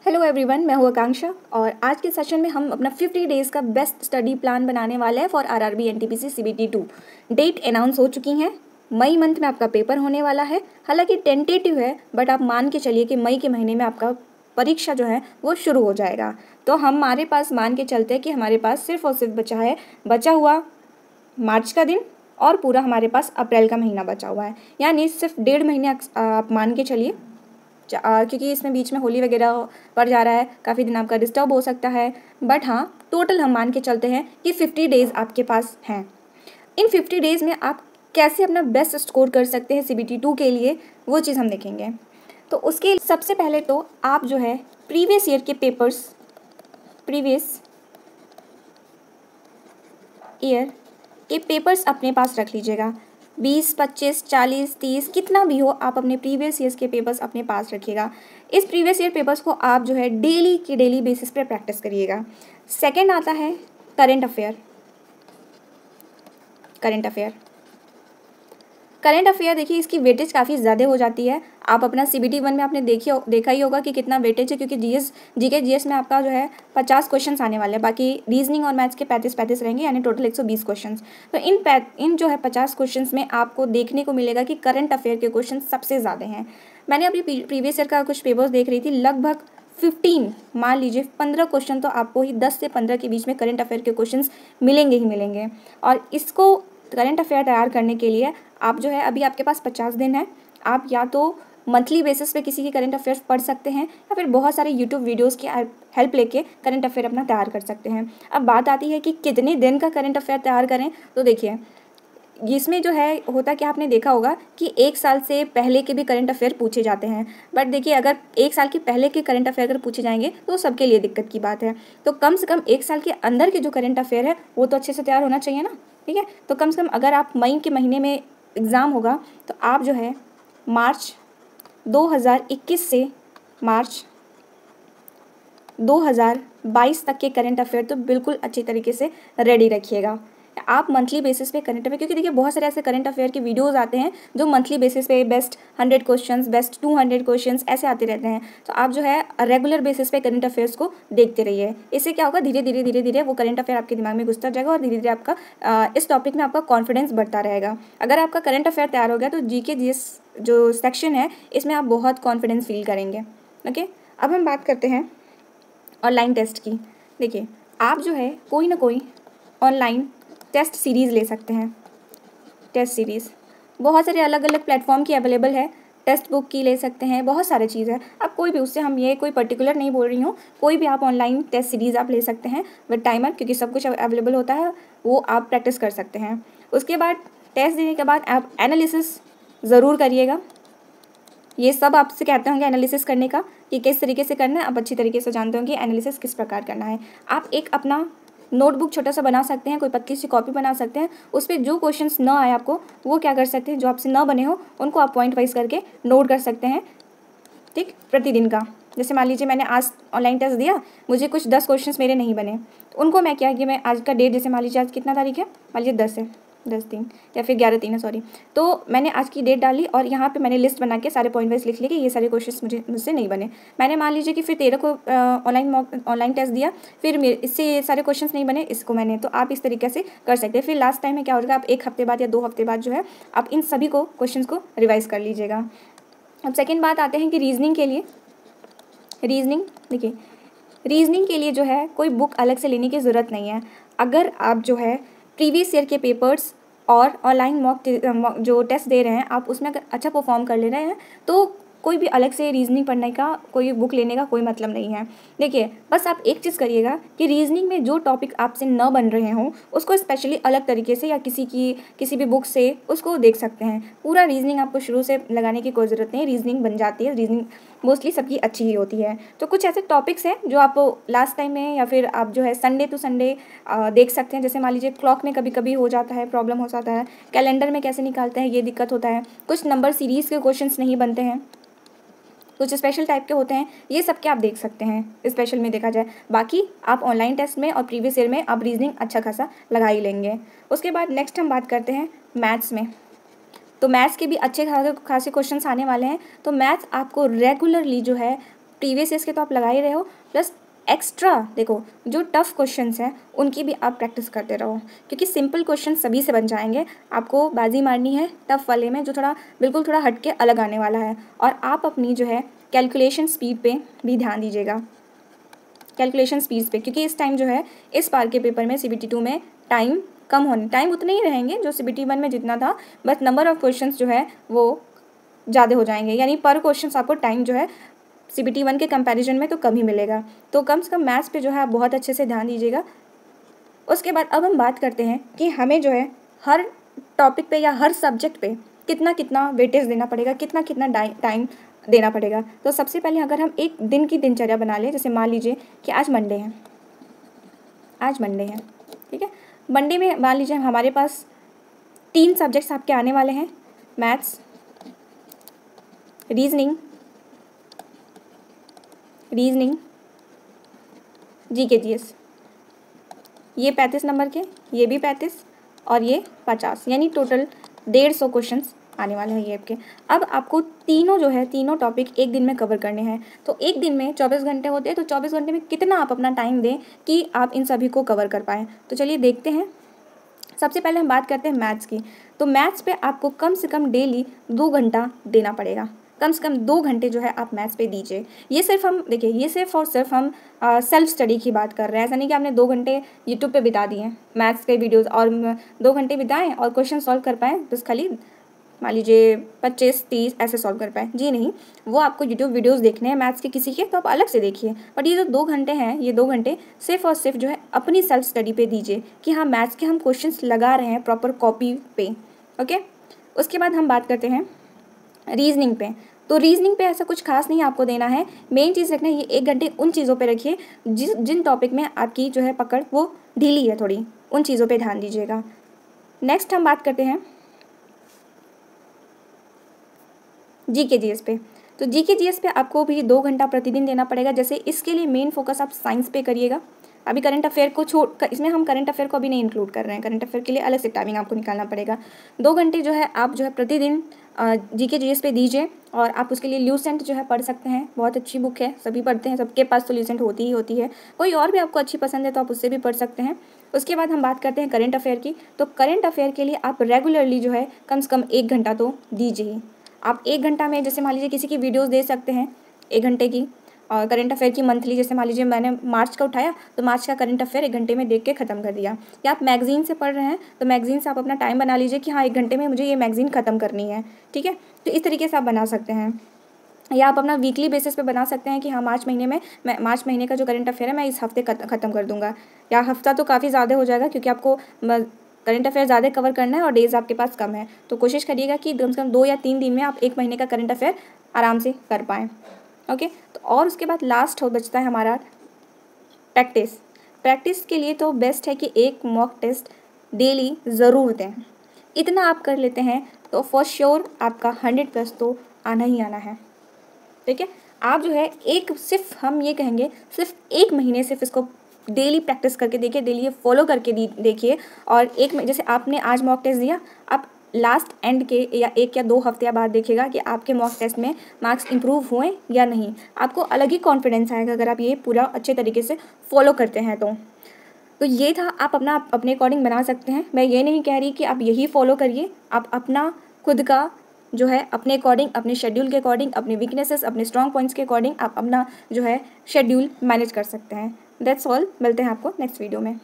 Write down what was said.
Hello everyone, मैं हूँ आकांक्षा और आज के सेशन में हम अपना 50 डेज़ का बेस्ट स्टडी प्लान बनाने वाले हैं for RRB NTPC CBT 2। Date announce हो चुकी हैं। मई मंथ में आपका पेपर होने वाला है। हालांकि टेंटेटिव है, बट आप मान के चलिए कि मई के महीने में आपका परीक्षा जो है वो शुरू हो जाएगा। तो हमारे पास मान के चलते हैं कि हमारे पास सिर्फ और सिर्फ बचा हुआ मार्च का दिन और पूरा हमारे पास अप्रैल का महीना बचा हुआ है, यानी सिर्फ 1.5 महीने आप मान के चलिए। क्योंकि इसमें बीच में होली वगैरह पड़ जा रहा है, काफ़ी दिन आपका डिस्टर्ब हो सकता है, बट हाँ टोटल हम मान के चलते हैं कि 50 डेज़ आपके पास हैं। इन 50 डेज़ में आप कैसे अपना बेस्ट स्कोर कर सकते हैं सीबीटी 2 के लिए, वो चीज़ हम देखेंगे। तो उसके सबसे पहले तो आप जो है प्रीवियस ईयर के पेपर्स अपने पास रख लीजिएगा। 20, 25, 40, 30 कितना भी हो, आप अपने प्रीवियस ईयर्स के पेपर्स अपने पास रखिएगा। इस प्रीवियस ईयर पेपर्स को आप जो है डेली बेसिस पे प्रैक्टिस करिएगा। सेकंड आता है करंट अफेयर। देखिए, इसकी वेटेज काफ़ी ज़्यादा हो जाती है। आप अपना CBT 1 में आपने देखा ही होगा कि कितना वेटेज है, क्योंकि GS में आपका जो है 50 क्वेश्चन आने वाले हैं, बाकी रीजनिंग और मैथ्स के 35 रहेंगे, यानी टोटल 120 क्वेश्चन। तो इन जो है 50 क्वेश्चन में आपको देखने को मिलेगा कि करंट अफेयर के क्वेश्चन सबसे ज़्यादा हैं। मैंने अपनी प्रीवियस ईयर का कुछ पेपर्स देख रही थी, लगभग 15 मान लीजिए 15 क्वेश्चन तो आपको ही 10 से 15 के बीच में करंट अफेयर के क्वेश्चन मिलेंगे। और इसको करंट अफेयर तैयार करने के लिए आप जो है, अभी आपके पास 50 दिन है, आप या तो मंथली बेसिस पे किसी की करंट अफेयर्स पढ़ सकते हैं या फिर बहुत सारे यूट्यूब वीडियोस की हेल्प लेके करंट अफेयर अपना तैयार कर सकते हैं। अब बात आती है कि कितने दिन का करंट अफेयर तैयार करें। तो देखिए, इसमें जो है होता कि आपने देखा होगा कि 1 साल से पहले के भी करंट अफेयर पूछे जाते हैं, बट देखिए अगर 1 साल के पहले के करंट अफेयर अगर पूछे जाएंगे तो सबके लिए दिक्कत की बात है। तो कम से कम 1 साल के अंदर के जो करंट अफेयर है वो तो अच्छे से तैयार होना चाहिए ना, ठीक है। तो कम से कम अगर आप मई के महीने में एग्ज़ाम होगा तो आप जो है मार्च 2021 से मार्च 2022 तक के करंट अफेयर तो बिल्कुल अच्छी तरीके से रेडी रखिएगा। आप मंथली बेसिस पे करंट अफेयर, क्योंकि देखिए बहुत सारे ऐसे करंट अफेयर के वीडियोस आते हैं जो मंथली बेसिस पे बेस्ट 100 क्वेश्चंस, बेस्ट 200 क्वेश्चंस ऐसे आते रहते हैं। तो आप जो है रेगुलर बेसिस पे करंट अफेयर्स को देखते रहिए। इससे क्या होगा, धीरे धीरे वो करंट अफेयर आपके दिमाग में घुसता जाएगा और धीरे धीरे आपका इस टॉपिक में आपका कॉन्फिडेंस बढ़ता रहेगा। अगर आपका करंट अफेयर तैयार हो गया तो GK GS जो सेक्शन है इसमें आप बहुत कॉन्फिडेंस फील करेंगे। ओके, अब हम बात करते हैं ऑनलाइन टेस्ट की। देखिए, आप जो है कोई ना कोई ऑनलाइन टेस्ट सीरीज़ ले सकते हैं। टेस्ट सीरीज़ बहुत सारे अलग अलग प्लेटफॉर्म की अवेलेबल है। टेक्स्ट बुक की ले सकते हैं, बहुत सारे चीज़ है। अब कोई भी, उससे हम ये कोई पर्टिकुलर नहीं बोल रही हूँ, कोई भी आप ऑनलाइन टेस्ट सीरीज़ आप ले सकते हैं विद टाइमर, क्योंकि सब कुछ अवेलेबल होता है, वो आप प्रैक्टिस कर सकते हैं। उसके बाद टेस्ट देने के बाद आप एनालिसिस ज़रूर करिएगा। ये सब आपसे कहते होंगे एनालिसिस करने का कि किस तरीके से करना है, आप अच्छी तरीके से जानते होंगे एनालिसिस किस प्रकार करना है। आप एक अपना नोटबुक छोटा सा बना सकते हैं, कोई पतली सी कॉपी बना सकते हैं, उस पर जो क्वेश्चंस ना आए आपको वो क्या कर सकते हैं, जो आपसे ना बने हो उनको आप पॉइंट वाइज करके नोट कर सकते हैं, ठीक, प्रतिदिन का। जैसे मान लीजिए मैंने आज ऑनलाइन टेस्ट दिया, मुझे कुछ 10 क्वेश्चंस मेरे नहीं बने, तो उनको मैं क्या कि मैं आज का डेट, जैसे मान लीजिए आज कितना तारीख है, मान लीजिए 10 है, 10/3 या फिर 11/3 है, सॉरी। तो मैंने आज की डेट डाली और यहाँ पे मैंने लिस्ट बना के सारे पॉइंट वाइज लिख लिए कि ये सारे क्वेश्चंस मुझसे नहीं बने। मैंने मान लीजिए कि फिर 13 को ऑनलाइन टेस्ट दिया, फिर इससे ये सारे क्वेश्चंस नहीं बने, इसको मैंने, तो आप इस तरीके से कर सकते हैं। फिर लास्ट टाइम में क्या होगा, आप 1 हफ्ते बाद या 2 हफ्ते बाद जो है आप इन सभी को क्वेश्चन को रिवाइज कर लीजिएगा। अब सेकेंड बात आते हैं कि रीजनिंग के लिए जो है कोई बुक अलग से लेने की ज़रूरत नहीं है। अगर आप जो है प्रीवियस ईयर के पेपर्स और ऑनलाइन मॉक जो टेस्ट दे रहे हैं, आप उसमें अगर अच्छा परफॉर्म कर ले रहे हैं तो कोई भी अलग से रीजनिंग पढ़ने का, कोई बुक लेने का कोई मतलब नहीं है। देखिए, बस आप एक चीज़ करिएगा कि रीजनिंग में जो टॉपिक आपसे न बन रहे हों उसको स्पेशली अलग तरीके से या किसी भी बुक से उसको देख सकते हैं। पूरा रीजनिंग आपको शुरू से लगाने की कोई ज़रूरत नहीं, रीजनिंग बन जाती है। रीजनिंग मोस्टली सबकी अच्छी ही होती है। तो कुछ ऐसे टॉपिक्स हैं जो आप लास्ट टाइम में या फिर आप जो है संडे टू संडे देख सकते हैं। जैसे मान लीजिए क्लॉक में कभी कभी हो जाता है, प्रॉब्लम हो जाता है, कैलेंडर में कैसे निकालते हैं ये दिक्कत होता है, कुछ नंबर सीरीज़ के क्वेश्चंस नहीं बनते हैं, कुछ स्पेशल टाइप के होते हैं, ये सब के आप देख सकते हैं स्पेशल में देखा जाए। बाकी आप ऑनलाइन टेस्ट में और प्रीवियस ईयर में आप रीजनिंग अच्छा खासा लगा ही लेंगे। उसके बाद नेक्स्ट हम बात करते हैं मैथ्स में। तो मैथ्स के भी अच्छे खासे क्वेश्चंस आने वाले हैं। तो मैथ्स आपको रेगुलरली जो है प्रीवियस ईयर्स के तो आप लगा ही रहे हो, प्लस एक्स्ट्रा देखो जो टफ़ क्वेश्चंस हैं उनकी भी आप प्रैक्टिस करते रहो, क्योंकि सिंपल क्वेश्चन सभी से बन जाएंगे, आपको बाजी मारनी है टफ़ वाले में जो बिल्कुल थोड़ा हट के अलग आने वाला है। और आप अपनी जो है कैलकुलेशन स्पीड पे भी ध्यान दीजिएगा, कैलकुलेशन स्पीड पे, क्योंकि इस टाइम जो है इस बार के पेपर में CBT 2 में टाइम उतने ही रहेंगे जो CBT 1 में जितना था, बट नंबर ऑफ क्वेश्चंस जो है वो ज़्यादा हो जाएंगे, यानी पर क्वेश्चन आपको टाइम जो है CBT 1 के कंपैरिजन में तो कम ही मिलेगा। तो कम से कम मैथ्स पे जो है आप बहुत अच्छे से ध्यान दीजिएगा। उसके बाद अब हम बात करते हैं कि हमें जो है हर टॉपिक पे या हर सब्जेक्ट पे कितना कितना वेटेज देना पड़ेगा, कितना कितना टाइम देना पड़ेगा। तो सबसे पहले अगर हम एक दिन की दिनचर्या बना लें, जैसे मान लीजिए कि आज मंडे है, ठीक है, मंडे में मान लीजिए हमारे पास 3 सब्जेक्ट्स आपके आने वाले हैं, मैथ्स, रीजनिंग, GK GS, ये 35 नंबर के, ये भी 35 और ये 50, यानी टोटल 150 क्वेश्चंस आने वाले हैं ये आपके। अब आपको तीनों टॉपिक एक दिन में कवर करने हैं। तो एक दिन में 24 घंटे होते हैं, तो 24 घंटे में कितना आप अपना टाइम दें कि आप इन सभी को कवर कर पाएँ। तो चलिए देखते हैं। सबसे पहले हम बात करते हैं मैथ्स की। तो मैथ्स पे आपको कम से कम डेली 2 घंटा देना पड़ेगा, कम से कम 2 घंटे जो है आप मैथ्स पे दीजिए। ये सिर्फ हम देखिए, ये सिर्फ हम सेल्फ स्टडी की बात कर रहे हैं। ऐसा नहीं कि आपने 2 घंटे यूट्यूब पे बिता दिए मैथ्स के वीडियोस और 2 घंटे बिताएं और क्वेश्चन सॉल्व कर पाएँ, बस खाली मान लीजिए 25-30 ऐसे सॉल्व कर पाएँ। जी नहीं, वो आपको यूट्यूब वीडियोस देखने हैं मैथ्स के किसी के, तो आप अलग से देखिए। बट ये जो 2 घंटे हैं, ये 2 घंटे सिर्फ और सिर्फ जो है अपनी सेल्फ स्टडी पे दीजिए कि हाँ मैथ्स के हम क्वेश्चंस लगा रहे हैं प्रॉपर कॉपी पे। ओके, उसके बाद हम बात करते हैं रीजनिंग पे। तो रीजनिंग पे ऐसा कुछ खास नहीं आपको देना है, मेन चीज़ रखना है ये 1 घंटे उन चीज़ों पे रखिए जिन टॉपिक में आपकी जो है पकड़ वो ढीली है थोड़ी, उन चीज़ों पे ध्यान दीजिएगा। नेक्स्ट हम बात करते हैं GK GS पे। तो GK GS पे आपको भी 2 घंटा प्रतिदिन देना पड़ेगा। जैसे इसके लिए मेन फोकस आप साइंस पे करिएगा। अभी करंट अफेयर को इसमें हम करंट अफेयर को अभी नहीं इंक्लूड कर रहे हैं, करंट अफेयर के लिए अलग से टाइमिंग आपको निकालना पड़ेगा। 2 घंटे जो है आप जो है प्रतिदिन GK GS पे दीजिए। और आप उसके लिए ल्यूसेंट जो है पढ़ सकते हैं, बहुत अच्छी बुक है, सभी पढ़ते हैं, सबके पास तो ल्यूसेंट होती है। कोई और भी आपको अच्छी पसंद है तो आप उससे भी पढ़ सकते हैं। उसके बाद हम बात करते हैं करंट अफेयर की। तो करंट अफेयर के लिए आप रेगुलरली जो है कम से कम 1 घंटा तो दीजिए। आप 1 घंटा में जैसे मान लीजिए किसी की वीडियोस दे सकते हैं 1 घंटे की, और करंट अफेयर की मंथली, जैसे मान लीजिए मैंने मार्च का उठाया तो मार्च का करंट अफेयर 1 घंटे में देख के ख़त्म कर दिया। या आप मैगजीन से पढ़ रहे हैं तो मैगजीन से आप अपना टाइम बना लीजिए कि हाँ 1 घंटे में मुझे ये मैगजीन ख़त्म करनी है, ठीक है। तो इस तरीके से आप बना सकते हैं। या आप अपना वीकली बेसिस पे बना सकते हैं कि हाँ मार्च महीने का जो करंट अफेयर है मैं इस हफ्ते ख़त्म कर दूंगा। या हफ्ता तो काफ़ी ज़्यादा हो जाएगा क्योंकि आपको करंट अफेयर ज़्यादा कवर करना है और डेज़ आपके पास कम है। तो कोशिश करिएगा कि कम से कम 2 या 3 दिन में आप 1 महीने का करंट अफेयर आराम से कर पाएँ। ओके, तो और उसके बाद लास्ट बचता है हमारा प्रैक्टिस के लिए तो बेस्ट है कि 1 मॉक टेस्ट डेली ज़रूर दें। इतना आप कर लेते हैं तो फॉर श्योर आपका 100+ तो आना ही आना है, ठीक है। आप जो है सिर्फ हम ये कहेंगे सिर्फ 1 महीने सिर्फ इसको डेली प्रैक्टिस करके देखिए, डेली ये फॉलो करके देखिए। और जैसे आपने आज मॉक टेस्ट दिया, आप लास्ट एंड के या 1 या 2 हफ्ते बाद देखिएगा कि आपके मॉक टेस्ट में मार्क्स इंप्रूव हुए या नहीं। आपको अलग ही कॉन्फिडेंस आएगा अगर आप ये पूरा अच्छे तरीके से फॉलो करते हैं तो ये था, आप अपने अकॉर्डिंग बना सकते हैं। मैं ये नहीं कह रही कि आप यही फॉलो करिए, आप अपना खुद का जो है अपने अकॉर्डिंग, अपने शेड्यूल के अकॉर्डिंग, अपने वीकनेसेस, अपने स्ट्रॉन्ग पॉइंट्स के अकॉर्डिंग आप अपना जो है शेड्यूल मैनेज कर सकते हैं। दैट्स ऑल, मिलते हैं आपको नेक्स्ट वीडियो में।